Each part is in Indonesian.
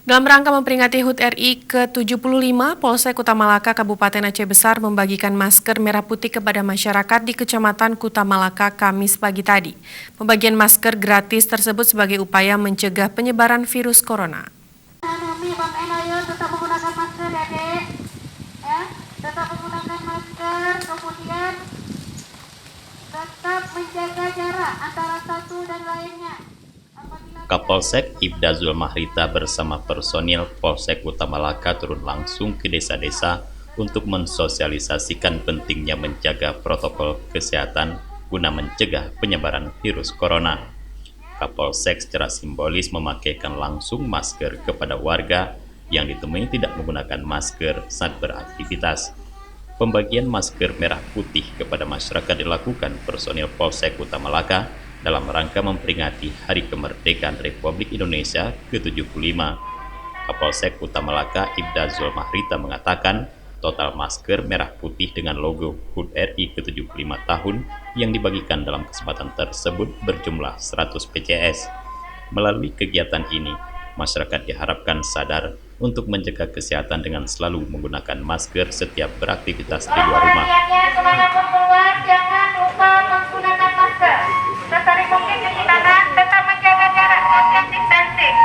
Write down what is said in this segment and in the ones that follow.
Dalam rangka memperingati HUT RI ke-75, Polsek Kuta Malaka Kabupaten Aceh Besar membagikan masker merah putih kepada masyarakat di Kecamatan Kuta Malaka Kamis pagi tadi. Pembagian masker gratis tersebut sebagai upaya mencegah penyebaran virus corona. Tetap menggunakan masker ya, Dek. Ya, tetap menggunakan masker, kemudian tetap menjaga jarak antara satu dan lainnya. Kapolsek Ibda Zulmahrita bersama personil Polsek Kuta Malaka turun langsung ke desa-desa untuk mensosialisasikan pentingnya menjaga protokol kesehatan guna mencegah penyebaran virus corona. Kapolsek secara simbolis memakaikan langsung masker kepada warga yang ditemui tidak menggunakan masker saat beraktivitas. Pembagian masker merah putih kepada masyarakat dilakukan personil Polsek Kuta Malaka dalam rangka memperingati Hari Kemerdekaan Republik Indonesia ke-75. Kapolsek Kuta Malaka Ibda Zulmahrita mengatakan, total masker merah putih dengan logo HUT RI ke-75 tahun yang dibagikan dalam kesempatan tersebut berjumlah 100 PCS. Melalui kegiatan ini, masyarakat diharapkan sadar untuk menjaga kesehatan dengan selalu menggunakan masker setiap beraktivitas di luar rumah. Kemanapun keluar, jangan lupa menggunakan masker. Sesering mungkin cuci tangan, tetap menjaga jarak social distancing.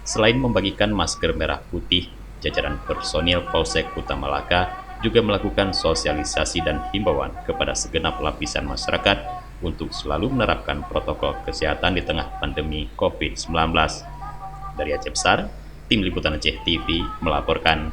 Selain membagikan masker merah putih, jajaran personil Polsek Kuta Malaka juga melakukan sosialisasi dan himbauan kepada segenap lapisan masyarakat untuk selalu menerapkan protokol kesehatan di tengah pandemi COVID-19. Dari Aceh Besar, Tim Liputan Aceh TV melaporkan.